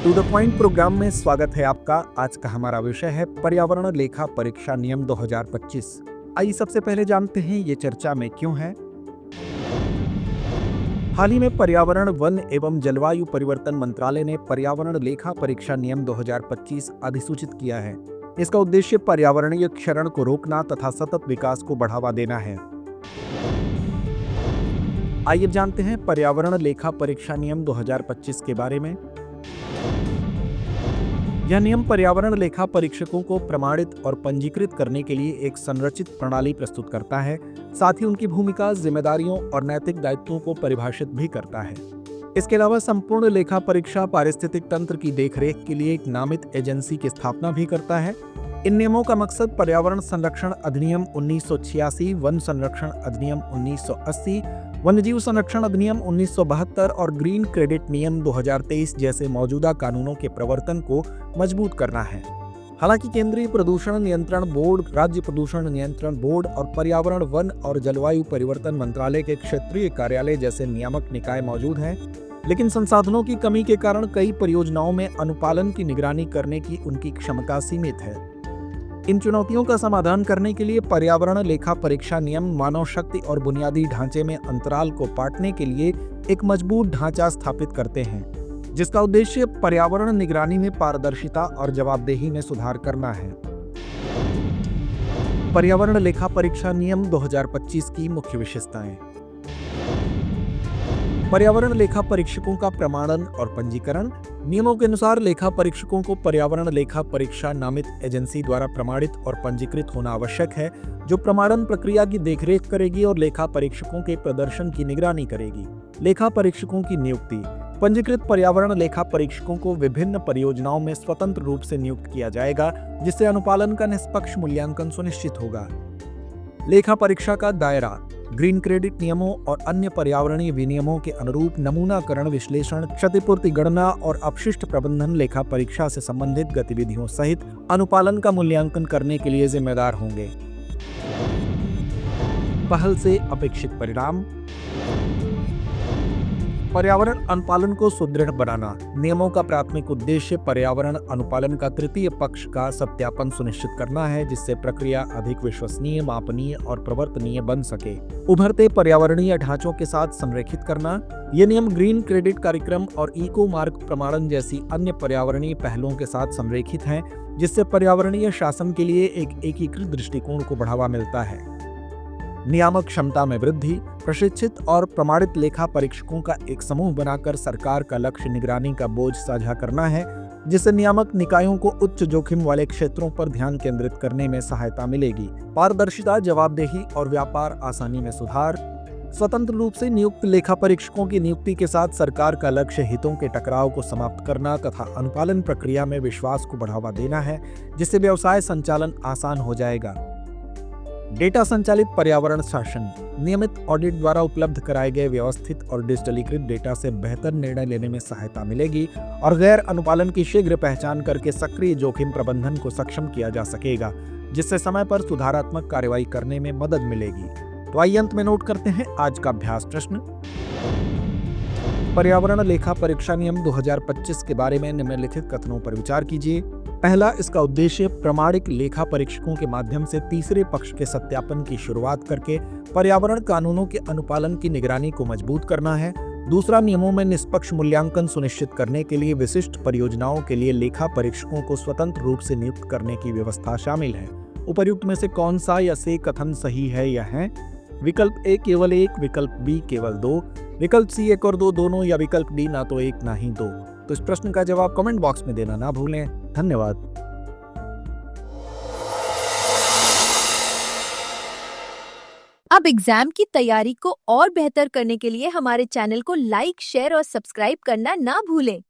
To the point programme में स्वागत है आपका। आज का हमारा विषय है पर्यावरण लेखा परीक्षा नियम 2025। आइए सबसे पहले जानते हैं ये चर्चा में क्यों है। हाल ही में पर्यावरण, वन एवं जलवायु परिवर्तन मंत्रालय ने पर्यावरण लेखा परीक्षा नियम 2025 अधिसूचित किया है। इसका उद्देश्य पर्यावरणीय क्षरण को रोकना तथा सतत विकास को बढ़ावा देना है। आइए जानते हैं पर्यावरण लेखा परीक्षा नियम 2025 के बारे में। यह नियम पर्यावरण लेखा परीक्षकों को प्रमाणित और पंजीकृत करने के लिए एक संरचित प्रणाली प्रस्तुत करता है। साथ ही उनकी भूमिका, जिम्मेदारियों और नैतिक दायित्वों को परिभाषित भी करता है। इसके अलावा संपूर्ण लेखा परीक्षा पारिस्थितिक तंत्र की देखरेख के लिए एक नामित एजेंसी की स्थापना भी करता है। इन नियमों का मकसद पर्यावरण संरक्षण अधिनियम 1986, वन संरक्षण अधिनियम 1980, वन्यजीव संरक्षण अधिनियम 1972 और ग्रीन क्रेडिट नियम 2023 जैसे मौजूदा कानूनों के प्रवर्तन को मजबूत करना है। हालांकि केंद्रीय प्रदूषण नियंत्रण बोर्ड, राज्य प्रदूषण नियंत्रण बोर्ड और पर्यावरण, वन और जलवायु परिवर्तन मंत्रालय के क्षेत्रीय कार्यालय जैसे नियामक निकाय मौजूद हैं, लेकिन संसाधनों की कमी के कारण कई परियोजनाओं में अनुपालन की निगरानी करने की उनकी क्षमता सीमित है। इन चुनौतियों का समाधान करने के लिए पर्यावरण लेखा परीक्षा नियम मानव शक्ति और बुनियादी ढांचे में अंतराल को पाटने के लिए एक मजबूत ढांचा स्थापित करते हैं, जिसका उद्देश्य पर्यावरण निगरानी में पारदर्शिता और जवाबदेही में सुधार करना है। पर्यावरण लेखा परीक्षा नियम 2025 की मुख्य विशेषताएं। पर्यावरण लेखा परीक्षकों का प्रमाणन और पंजीकरण। नियमों के अनुसार लेखा परीक्षकों को पर्यावरण लेखा परीक्षा नामित एजेंसी द्वारा प्रमाणित और पंजीकृत होना आवश्यक है, जो प्रमाणन प्रक्रिया की देखरेख करेगी और लेखा परीक्षकों के प्रदर्शन की निगरानी करेगी। लेखा परीक्षकों की नियुक्ति। पंजीकृत पर्यावरण लेखा परीक्षकों को विभिन्न परियोजनाओं में स्वतंत्र रूप से नियुक्त किया जाएगा, जिससे अनुपालन का निष्पक्ष मूल्यांकन सुनिश्चित होगा। लेखा परीक्षा का दायरा। ग्रीन क्रेडिट नियमों और अन्य पर्यावरणीय विनियमों के अनुरूप नमूनाकरण, विश्लेषण, क्षतिपूर्ति गणना और अपशिष्ट प्रबंधन लेखा परीक्षा से संबंधित गतिविधियों सहित अनुपालन का मूल्यांकन करने के लिए जिम्मेदार होंगे। पहल से अपेक्षित परिणाम। पर्यावरण अनुपालन को सुदृढ़ बनाना। नियमों का प्राथमिक उद्देश्य पर्यावरण अनुपालन का तृतीय पक्ष का सत्यापन सुनिश्चित करना है, जिससे प्रक्रिया अधिक विश्वसनीय, मापनीय और प्रवर्तनीय बन सके। उभरते पर्यावरणीय ढांचों के साथ संरेखित करना। ये नियम ग्रीन क्रेडिट कार्यक्रम और इको मार्क प्रमाणन जैसी अन्य पर्यावरणीय पहलों के साथ संरेखित हैं, जिससे पर्यावरणीय शासन के लिए एक एकीकृत दृष्टिकोण को बढ़ावा मिलता है। नियामक क्षमता में वृद्धि। प्रशिक्षित और प्रमाणित लेखा परीक्षकों का एक समूह बनाकर सरकार का लक्ष्य निगरानी का बोझ साझा करना है, जिससे नियामक निकायों को उच्च जोखिम वाले क्षेत्रों पर ध्यान केंद्रित करने में सहायता मिलेगी। पारदर्शिता, जवाबदेही और व्यापार आसानी में सुधार। स्वतंत्र रूप से नियुक्त लेखा परीक्षकों की नियुक्ति के साथ सरकार का लक्ष्य हितों के टकराव को समाप्त करना तथा अनुपालन प्रक्रिया में विश्वास को बढ़ावा देना है, जिससे व्यवसाय संचालन आसान हो जाएगा। डेटा संचालित पर्यावरण शासन। नियमित ऑडिट द्वारा उपलब्ध कराए गए व्यवस्थित और डिजिटलीकृत डेटा से बेहतर निर्णय लेने में सहायता मिलेगी और गैर अनुपालन की शीघ्र पहचान करके सक्रिय जोखिम प्रबंधन को सक्षम किया जा सकेगा, जिससे समय पर सुधारात्मक कार्रवाई करने में मदद मिलेगी। तो आइए अंत में नोट करते हैं आज का अभ्यास प्रश्न। पर्यावरण लेखा परीक्षा नियम 2025 के बारे में निम्नलिखित कथनों पर विचार कीजिए। पहला, इसका उद्देश्य प्रामाणिक लेखा परीक्षकों के माध्यम से तीसरे पक्ष के सत्यापन की शुरुआत करके पर्यावरण कानूनों के अनुपालन की निगरानी को मजबूत करना है। दूसरा, नियमों में निष्पक्ष मूल्यांकन सुनिश्चित करने के लिए विशिष्ट परियोजनाओं के लिए लेखा परीक्षकों को स्वतंत्र रूप से नियुक्त करने की व्यवस्था शामिल है। उपर्युक्त में से कौन सा या से कथन सही है या है? विकल्प ए केवल 1, विकल्प बी केवल 2, विकल्प सी 1 और 2 दोनों, या विकल्प डी ना तो 1 ना ही 2। तो इस प्रश्न का जवाब कमेंट बॉक्स में देना ना भूलें। धन्यवाद। अब एग्जाम की तैयारी को और बेहतर करने के लिए हमारे चैनल को लाइक, शेयर और सब्सक्राइब करना ना भूलें।